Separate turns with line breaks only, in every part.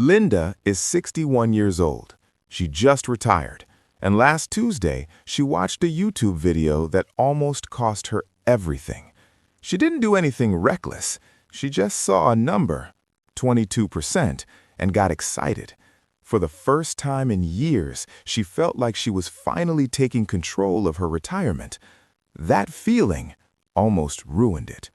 Linda is 61 years old. She just retired, and last Tuesday, she watched a YouTube video that almost cost her everything. She didn't do anything reckless. She just saw a number, 22%, and got excited. For the first time in years, she felt like she was finally taking control of her retirement. That feeling almost ruined it.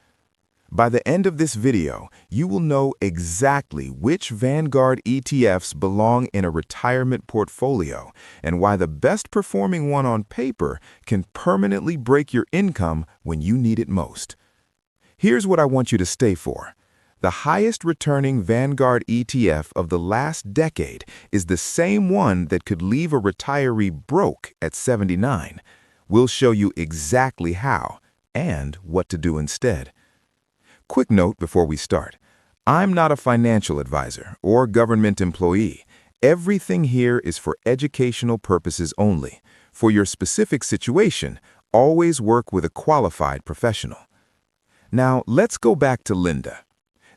By the end of this video, you will know exactly which Vanguard ETFs belong in a retirement portfolio and why the best performing one on paper can permanently break your income when you need it most. Here's what I want you to stay for. The highest returning Vanguard ETF of the last decade is the same one that could leave a retiree broke at 79. We'll show you exactly how and what to do instead. Quick note before we start. I'm not a financial advisor or government employee. Everything here is for educational purposes only. For your specific situation, always work with a qualified professional. Now, let's go back to Linda.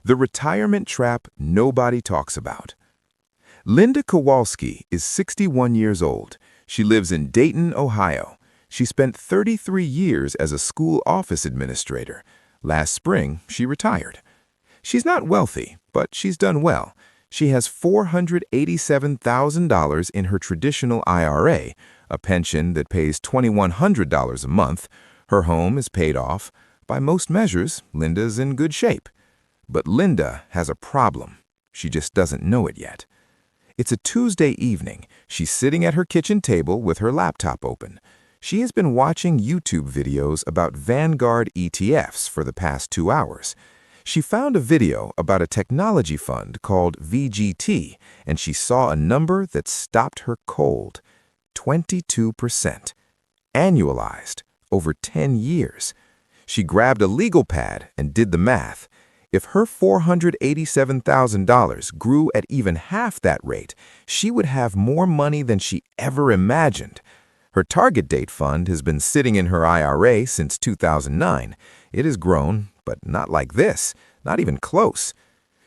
The retirement trap nobody talks about. Linda Kowalski is 61 years old. She lives in Dayton, Ohio. She spent 33 years as a school office administrator. Last spring, she retired. She's not wealthy, but she's done well. She has $487,000 in her traditional IRA, a pension that pays $2,100 a month. Her home is paid off. By most measures, Linda's in good shape. But Linda has a problem. She just doesn't know it yet. It's a Tuesday evening. She's sitting at her kitchen table with her laptop open. She has been watching YouTube videos about Vanguard ETFs for the past 2 hours. She found a video about a technology fund called VGT, and she saw a number that stopped her cold. 22%. Annualized, over 10 years. She grabbed a legal pad and did the math. If her $487,000 grew at even half that rate, she would have more money than she ever imagined. Her target date fund has been sitting in her IRA since 2009. It has grown, but not like this, not even close.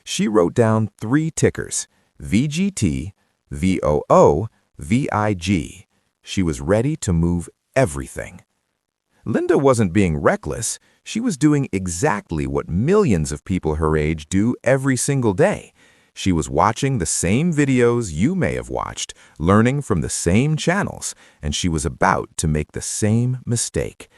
She wrote down 3 tickers, VGT, VOO, VIG. She was ready to move everything. Linda wasn't being reckless. She was doing exactly what millions of people her age do every single day. She was watching the same videos you may have watched, learning from the same channels, and she was about to make the same mistake.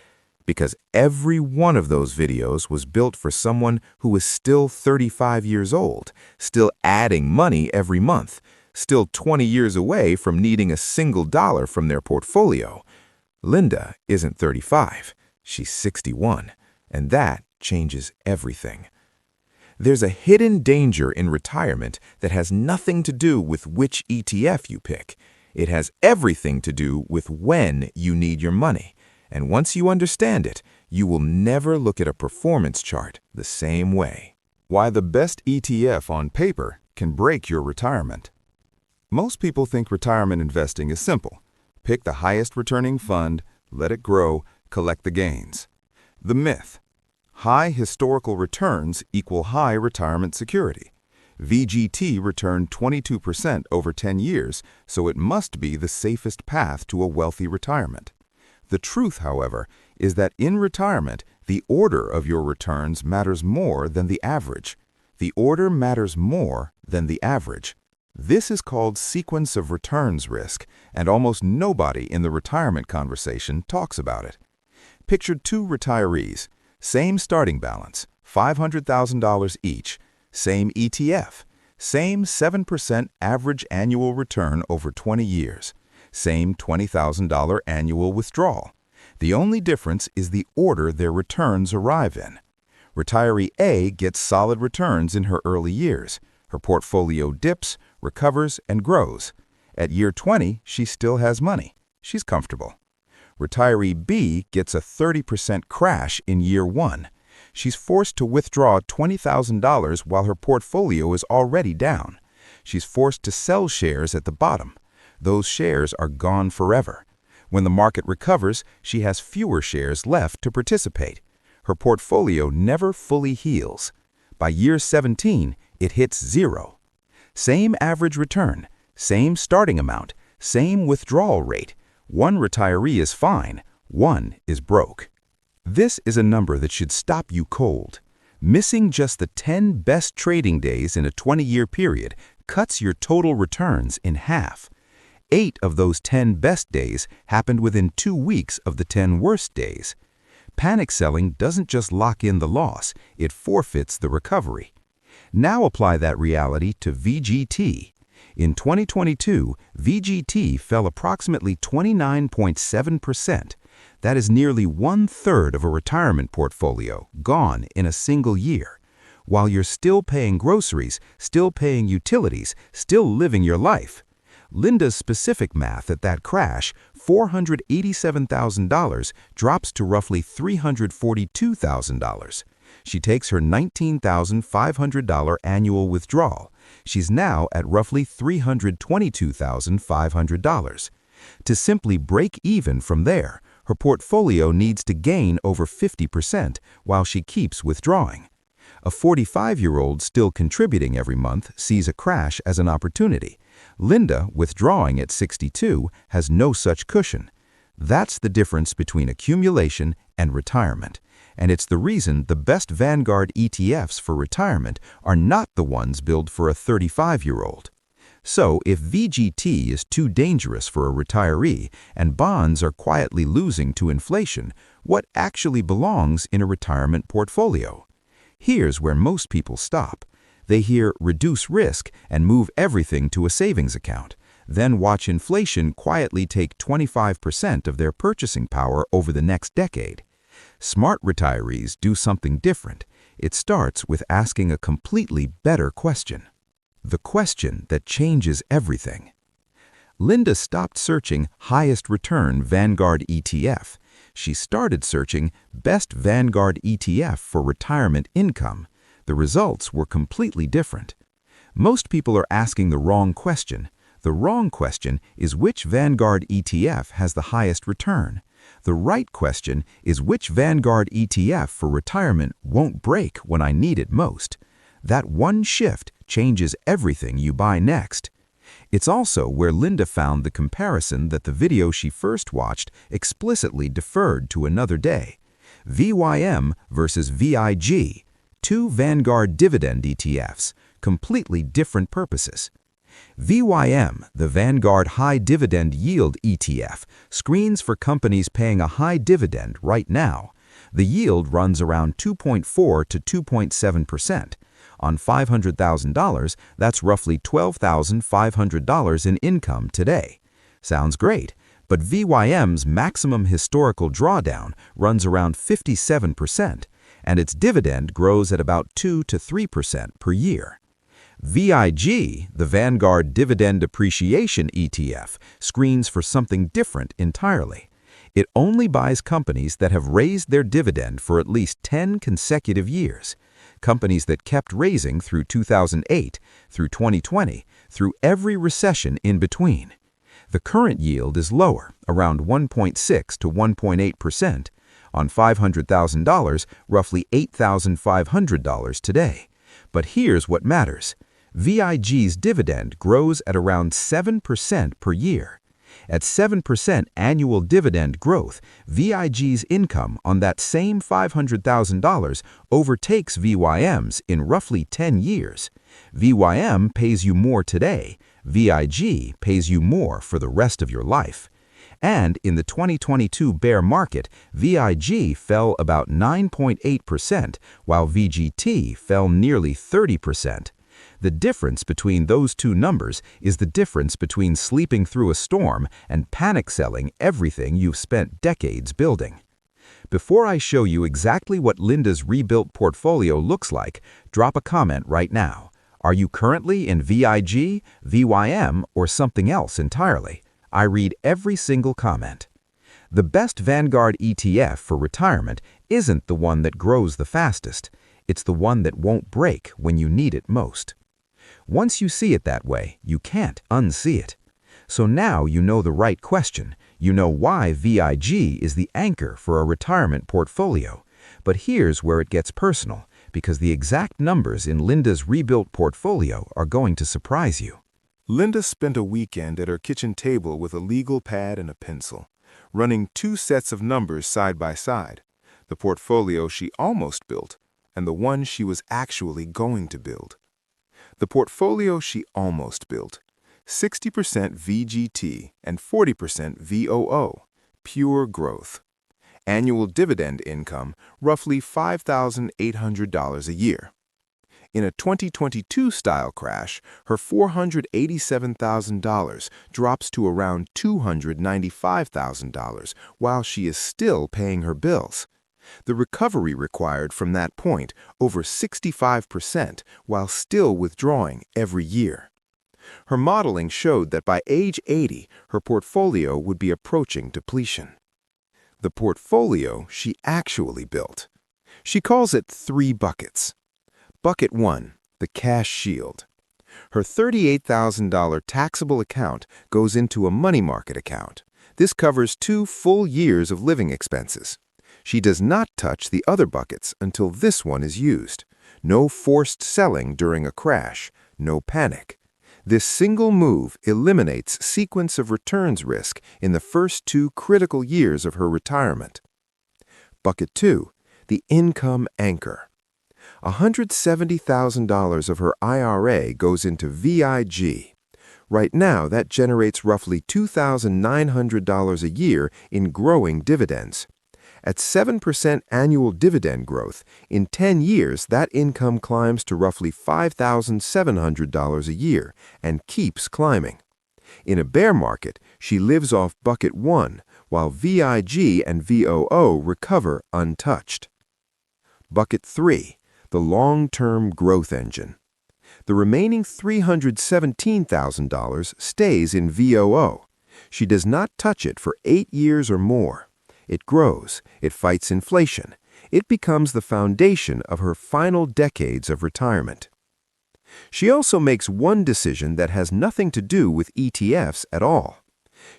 Because every one of those videos was built for someone who was still 35 years old, still adding money every month, still 20 years away from needing a single dollar from their portfolio. Linda isn't 35, she's 61, and that changes everything. There's a hidden danger in retirement that has nothing to do with which ETF you pick. It has everything to do with when you need your money. And once you understand it, you will never look at a performance chart the same way. Why the best ETF on paper can break your retirement. Most people think retirement investing is simple. Pick the highest returning fund, let it grow, collect the gains. The myth. High historical returns equal high retirement security. VGT returned 22% over 10 years, so it must be the safest path to a wealthy retirement. The truth, however, is that in retirement, the order of your returns matters more than the average. The order matters more than the average. This is called sequence of returns risk, and almost nobody in the retirement conversation talks about it. Picture 2 retirees. Same starting balance, $500,000 each, same ETF, same 7% average annual return over 20 years, same $20,000 annual withdrawal. The only difference is the order their returns arrive in. Retiree A gets solid returns in her early years. Her portfolio dips, recovers, and grows. At year 20, she still has money. She's comfortable. Retiree B gets a 30% crash in year 1. She's forced to withdraw $20,000 while her portfolio is already down. She's forced to sell shares at the bottom. Those shares are gone forever. When the market recovers, she has fewer shares left to participate. Her portfolio never fully heals. By year 17, it hits 0.
Same average return, same starting amount, same withdrawal rate. One retiree is fine, one is broke. This is a number that should stop you cold. Missing just the 10 best trading days in a 20-year period cuts your total returns in half. 8 of those 10 best days happened within 2 weeks of the 10 worst days. Panic selling doesn't just lock in the loss, it forfeits the recovery. Now apply that reality to VGT. In 2022, VGT fell approximately 29.7%. That is nearly 1/3 of a retirement portfolio gone in a single year. While you're still paying groceries, still paying utilities, still living your life. Linda's specific math at that crash, $487,000, drops to roughly $342,000. She takes her $19,500 annual withdrawal. She's now at roughly $322,500. To simply break even from there, her portfolio needs to gain over 50% while she keeps withdrawing. A 45-year-old still contributing every month sees a crash as an opportunity. Linda, withdrawing at 62, has no such cushion. That's the difference between accumulation and retirement. And it's the reason the best Vanguard ETFs for retirement are not the ones built for a 35-year-old. So, if VGT is too dangerous for a retiree and bonds are quietly losing to inflation, what actually belongs in a retirement portfolio? Here's where most people stop. They hear reduce risk and move everything to a savings account, then watch inflation quietly take 25% of their purchasing power over the next decade. Smart retirees do something different. It starts with asking a completely better question. The question that changes everything. Linda stopped searching highest return Vanguard ETF. She started searching best Vanguard ETF for retirement income. The results were completely different. Most people are asking the wrong question. The wrong question is which Vanguard ETF has the highest return. The right question is which Vanguard ETF for retirement won't break when I need it most. That one shift changes everything you buy next. It's also where Linda found the comparison that the video she first watched explicitly deferred to another day. VYM versus VIG, 2 Vanguard Dividend ETFs, completely different purposes. VYM, the Vanguard High Dividend Yield ETF, screens for companies paying a high dividend right now. The yield runs around 2.4 to 2.7%. On $500,000, that's roughly $12,500 in income today. Sounds great, but VYM's maximum historical drawdown runs around 57%, and its dividend grows at about 2 to 3% per year. VIG, the Vanguard Dividend Appreciation ETF, screens for something different entirely. It only buys companies that have raised their dividend for at least 10 consecutive years. Companies that kept raising through 2008, through 2020, through every recession in between. The current yield is lower, around 1.6 to 1.8%. On $500,000, roughly $8,500 today. But here's what matters. VIG's dividend grows at around 7% per year. At 7% annual dividend growth, VIG's income on that same $500,000 overtakes VYM's in roughly 10 years. VYM pays you more today. VIG pays you more for the rest of your life. And in the 2022 bear market, VIG fell about 9.8%, while VGT fell nearly 30%. The difference between those two numbers is the difference between sleeping through a storm and panic selling everything you've spent decades building. Before I show you exactly what Linda's rebuilt portfolio looks like, drop a comment right now. Are you currently in VIG, VYM, or something else entirely? I read every single comment. The best Vanguard ETF for retirement isn't the one that grows the fastest. It's the one that won't break when you need it most. Once you see it that way, you can't unsee it. So now you know the right question. You know why VIG is the anchor for a retirement portfolio. But here's where it gets personal. because the exact numbers in Linda's rebuilt portfolio are going to surprise you.
Linda spent a weekend at her kitchen table with a legal pad and a pencil, running 2 sets of numbers side by side, the portfolio she almost built and the one she was actually going to build. The portfolio she almost built, 60% VGT and 40% VOO, pure growth. Annual dividend income, roughly $5,800 a year. In a 2022 style crash, her $487,000 drops to around $295,000 while she is still paying her bills. The recovery required from that point, over 65%, while still withdrawing every year. Her modeling showed that by age 80, her portfolio would be approaching depletion. The portfolio she actually built. She calls it 3 buckets. Bucket 1, the cash shield. Her $38,000 taxable account goes into a money market account. This covers 2 full years of living expenses. She does not touch the other buckets until this one is used. No forced selling during a crash, no panic. This single move eliminates sequence of returns risk in the first 2 critical years of her retirement. Bucket 2, the income anchor. $170,000 of her IRA goes into VIG. Right now, that generates roughly $2,900 a year in growing dividends. At 7% annual dividend growth, in 10 years that income climbs to roughly $5,700 a year and keeps climbing. In a bear market, she lives off bucket 1, while VIG and VOO recover untouched. Bucket 3, the long-term growth engine. The remaining $317,000 stays in VOO. She does not touch it for 8 years or more. It grows, it fights inflation. It becomes the foundation of her final decades of retirement. She also makes one decision that has nothing to do with ETFs at all.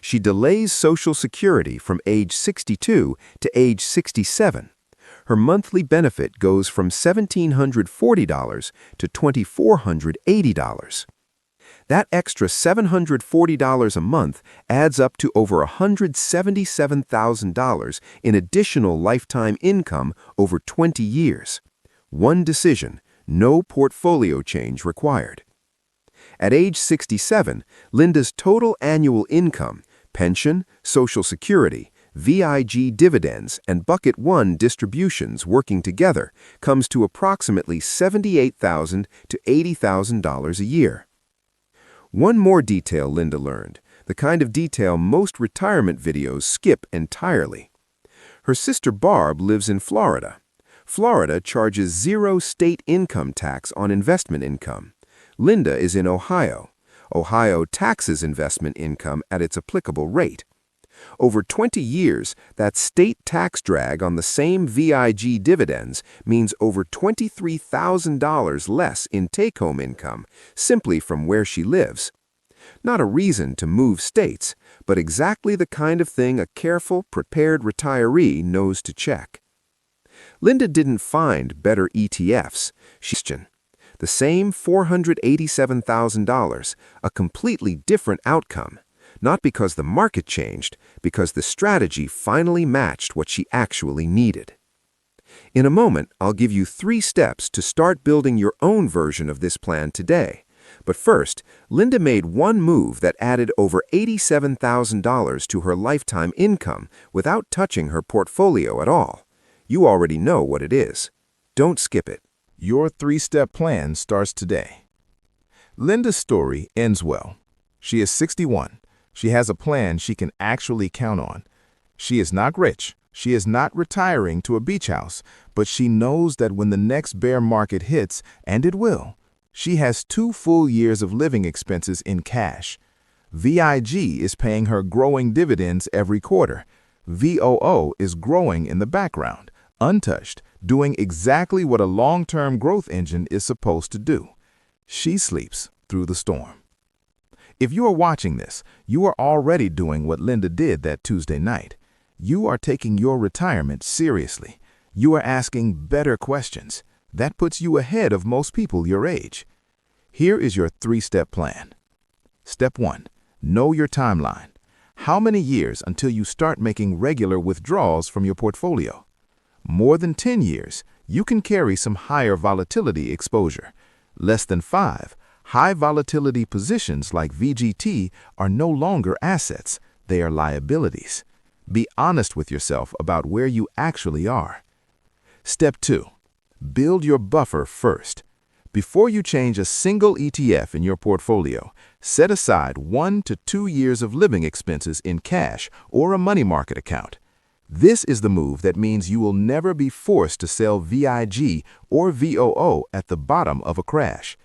She delays Social Security from age 62 to age 67. Her monthly benefit goes from $1,740 to $2,480. That extra $740 a month adds up to over $177,000 in additional lifetime income over 20 years. One decision, no portfolio change required. At age 67, Linda's total annual income, pension, Social Security, VIG dividends, and Bucket 1 distributions working together comes to approximately $78,000 to $80,000 a year. One more detail Linda learned, the kind of detail most retirement videos skip entirely. Her sister Barb lives in Florida. Florida charges 0 state income tax on investment income. Linda is in Ohio. Ohio taxes investment income at its applicable rate. Over 20 years, that state tax drag on the same VIG dividends means over $23,000 less in take-home income, simply from where she lives. Not a reason to move states, but exactly the kind of thing a careful, prepared retiree knows to check. Linda didn't find better ETFs. The same $487,000, a completely different outcome. Not because the market changed, because the strategy finally matched what she actually needed. In a moment, I'll give you 3 steps to start building your own version of this plan today. But first, Linda made one move that added over $87,000 to her lifetime income without touching her portfolio at all. You already know what it is. Don't skip it. Your 3-step plan starts today. Linda's story ends well. She is 61. She has a plan she can actually count on. She is not rich. She is not retiring to a beach house, but she knows that when the next bear market hits, and it will, she has 2 full years of living expenses in cash. VIG is paying her growing dividends every quarter. VOO is growing in the background, untouched, doing exactly what a long-term growth engine is supposed to do. She sleeps through the storm. If you are watching this, you are already doing what Linda did that Tuesday night. You are taking your retirement seriously. You are asking better questions.
That puts you ahead of most people your age. Here is your 3-step plan. Step 1. Know your timeline. How many years until you start making regular withdrawals from your portfolio? More than 10 years, you can carry some higher volatility exposure. Less than 5, high volatility positions like VGT are no longer assets, they are liabilities. Be honest with yourself about where you actually are. Step 2. Build your buffer first. Before you change a single ETF in your portfolio, set aside 1 to 2 years of living expenses in cash or a money market account. This is the move that means you will never be forced to sell VIG or VOO at the bottom of a crash.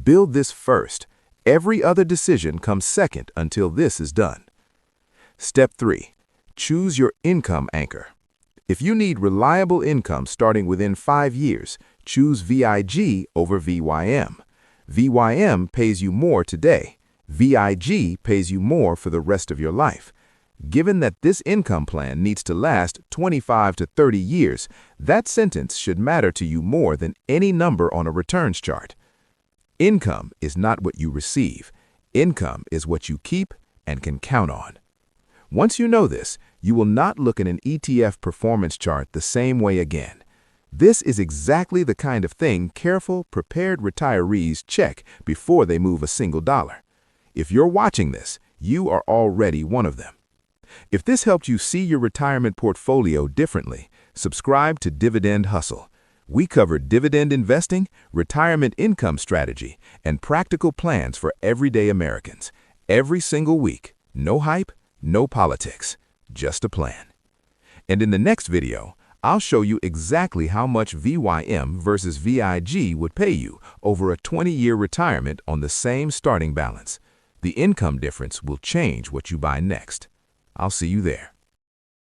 Build this first. Every other decision comes second until this is done. Step 3. Choose your income anchor. If you need reliable income starting within 5 years, choose VIG over VYM. VYM pays you more today. VIG pays you more for the rest of your life. Given that this income plan needs to last 25 to 30 years, that sentence should matter to you more than any number on a returns chart. Income is not what you receive. Income is what you keep and can count on. Once you know this, you will not look at an ETF performance chart the same way again. This is exactly the kind of thing careful, prepared retirees check before they move a single dollar. If you're watching this, you are already one of them. If this helped you see your retirement portfolio differently, subscribe to Dividend Hustle. We cover dividend investing, retirement income strategy, and practical plans for everyday Americans. Every single week, no hype, no politics, just a plan. And in the next video, I'll show you exactly how much VYM versus VIG would pay you over a 20-year retirement on the same starting balance. The income difference will change what you buy next. I'll see you there.